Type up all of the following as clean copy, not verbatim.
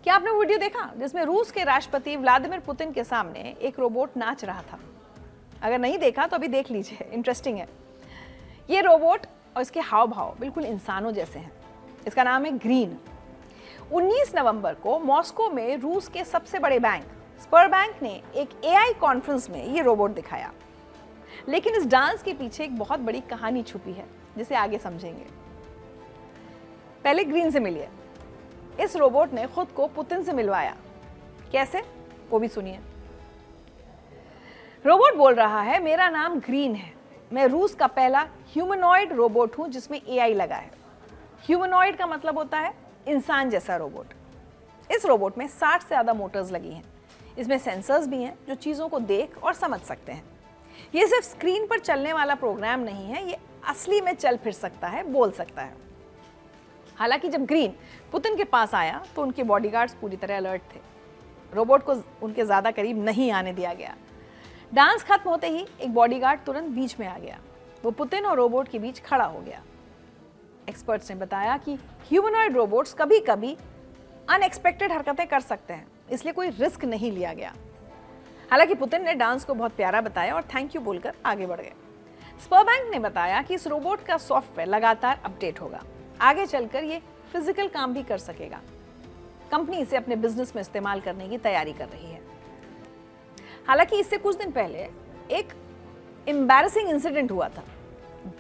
क्या आपने वो वीडियो देखा जिसमें रूस के राष्ट्रपति व्लादिमीर पुतिन के सामने एक रोबोट नाच रहा था? अगर नहीं देखा तो अभी देख लीजिए, इंटरेस्टिंग है। ये रोबोट और इसके हाव भाव बिल्कुल इंसानों जैसे हैं। इसका नाम है ग्रीन। 19 नवंबर को मॉस्को में रूस के सबसे बड़े बैंक स्बरबैंक ने एक एआई कॉन्फ्रेंस में ये रोबोट दिखाया। लेकिन इस डांस के पीछे एक बहुत बड़ी कहानी छुपी है जिसे आगे समझेंगे। पहले ग्रीन से मिलिए। इस रोबोट ने खुद को पुतिन से मिलवाया। कैसे, वो भी सुनिए। रोबोट बोल रहा है, मेरा नाम ग्रीन है, मैं रूस का पहला ह्यूमनॉइड रोबोट हूं जिसमें एआई लगा है। ह्यूमनॉइड का मतलब होता है इंसान जैसा रोबोट। इस रोबोट में 60 से ज्यादा मोटर्स लगी हैं। इसमें सेंसर्स भी हैं जो चीजों को देख और समझ सकते हैं। ये सिर्फ स्क्रीन पर चलने वाला प्रोग्राम नहीं है, ये असली में चल फिर सकता है, बोल सकता है। हालांकि जब ग्रीन पुतिन के पास आया तो उनके बॉडीगार्ड्स पूरी तरह अलर्ट थे। रोबोट को उनके ज्यादा करीब नहीं आने दिया गया। डांस खत्म होते ही एक बॉडीगार्ड तुरंत बीच में आ गया। वो पुतिन और रोबोट के बीच खड़ा हो गया। एक्सपर्ट्स ने बताया कि ह्यूमनॉइड रोबोट्स कभी कभी अनएक्सपेक्टेड हरकतें कर सकते हैं, इसलिए कोई रिस्क नहीं लिया गया। हालांकि पुतिन ने डांस को बहुत प्यारा बताया और थैंक यू बोलकर आगे बढ़ गए। स्बरबैंक ने बताया कि इस रोबोट का सॉफ्टवेयर लगातार अपडेट होगा। आगे चलकर ये फिजिकल काम भी कर सकेगा। कंपनी इसे अपने बिजनेस में इस्तेमाल करने की तैयारी कर रही है। हालांकि इससे कुछ दिन पहले एक एम्बैरेसिंग इंसिडेंट हुआ था।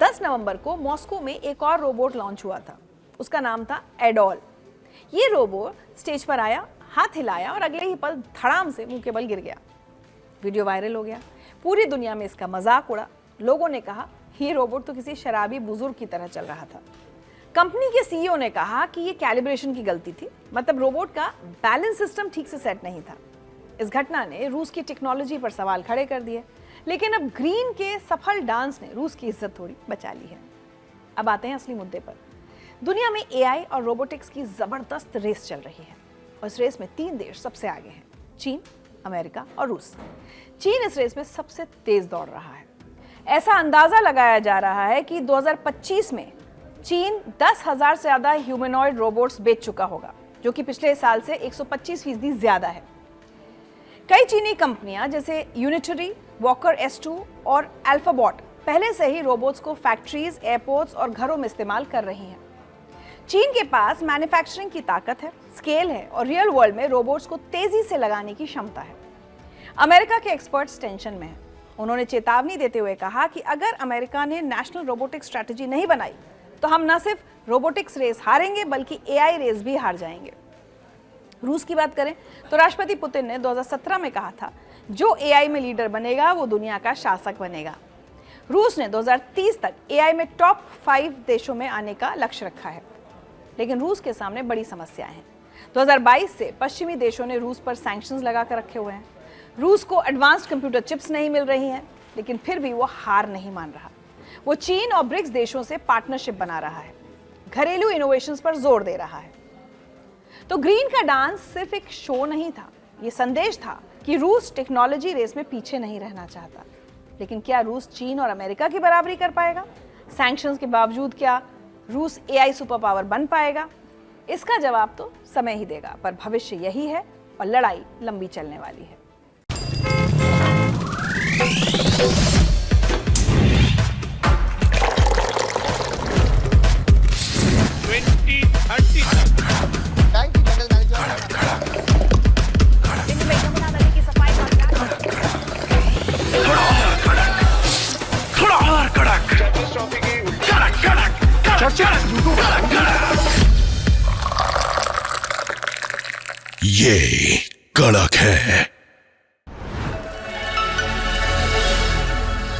10 नवंबर को मॉस्को में एक और रोबोट लॉन्च हुआ था। उसका नाम था एडोल। ये रोबोट स्टेज पर आया, हाथ हिलाया और अगले ही पल धड़ाम से मुंह के बल गिर गया। वीडियो वायरल हो गया। पूरी दुनिया में इसका मजाक उड़ा। लोगों ने कहा ये रोबोट तो किसी शराबी बुजुर्ग की तरह चल रहा था। कंपनी के सीईओ ने कहा कि ये कैलिब्रेशन की गलती थी, मतलब रोबोट का बैलेंस सिस्टम ठीक से सेट नहीं था। इस घटना ने रूस की टेक्नोलॉजी पर सवाल खड़े कर दिए। लेकिन अब ग्रीन के सफल डांस ने रूस की इज्जत थोड़ी बचा ली है। अब आते हैं असली मुद्दे पर। दुनिया में एआई और रोबोटिक्स की जबरदस्त रेस चल रही है और इस रेस में 3 देश सबसे आगे हैं, चीन, अमेरिका और रूस। चीन इस रेस में सबसे तेज दौड़ रहा है। ऐसा अंदाजा लगाया जा रहा है कि 2025 में चीन 10,000 से ज्यादा ह्यूमनॉइड रोबोट्स बेच चुका होगा, जो कि पिछले साल से 125% ज्यादा है। कई चीनी कंपनियां जैसे यूनिटरी, वॉकर S2 और अल्फाबॉट पहले से ही रोबोट्स को फैक्ट्रीज, एयरपोर्ट्स और घरों में इस्तेमाल कर रही हैं। चीन के पास मैन्युफैक्चरिंग की ताकत है, स्केल है और रियल वर्ल्ड में रोबोट्स को तेजी से लगाने की क्षमता है। अमेरिका के एक्सपर्ट्स टेंशन में हैं। उन्होंने चेतावनी देते हुए कहा कि अगर अमेरिका ने नेशनल रोबोटिक्स स्ट्रैटेजी नहीं बनाई तो हम न सिर्फ रोबोटिक्स रेस हारेंगे बल्कि एआई रेस भी हार जाएंगे। रूस की बात करें तो राष्ट्रपति पुतिन ने 2017 में कहा था, जो एआई में लीडर बनेगा वो दुनिया का शासक बनेगा। रूस ने 2030 तक एआई में टॉप 5 देशों में आने का लक्ष्य रखा है। लेकिन रूस के सामने बड़ी समस्याएं हैं। 2022 से पश्चिमी देशों ने रूस पर सैंक्शंस लगा कर रखे हुए हैं। रूस को एडवांस्ड कंप्यूटर चिप्स नहीं मिल रही हैं, लेकिन फिर भी वो हार नहीं मान रहा। वो चीन और ब्रिक्स देशों से पार्टनरशिप बना रहा है, घरेलू इनोवेशंस पर जोर दे रहा है। तो ग्रीन का डांस सिर्फ एक शो नहीं था, ये संदेश था कि रूस टेक्नोलॉजी रेस में पीछे नहीं रहना चाहता। लेकिन क्या रूस चीन और अमेरिका की बराबरी कर पाएगा? सैंक्शंस के बावजूद क्या रूस एआई सुपर पावर बन पाएगा? इसका जवाब तो समय ही देगा, पर भविष्य यही है और लड़ाई लंबी चलने वाली है। ये कड़क है।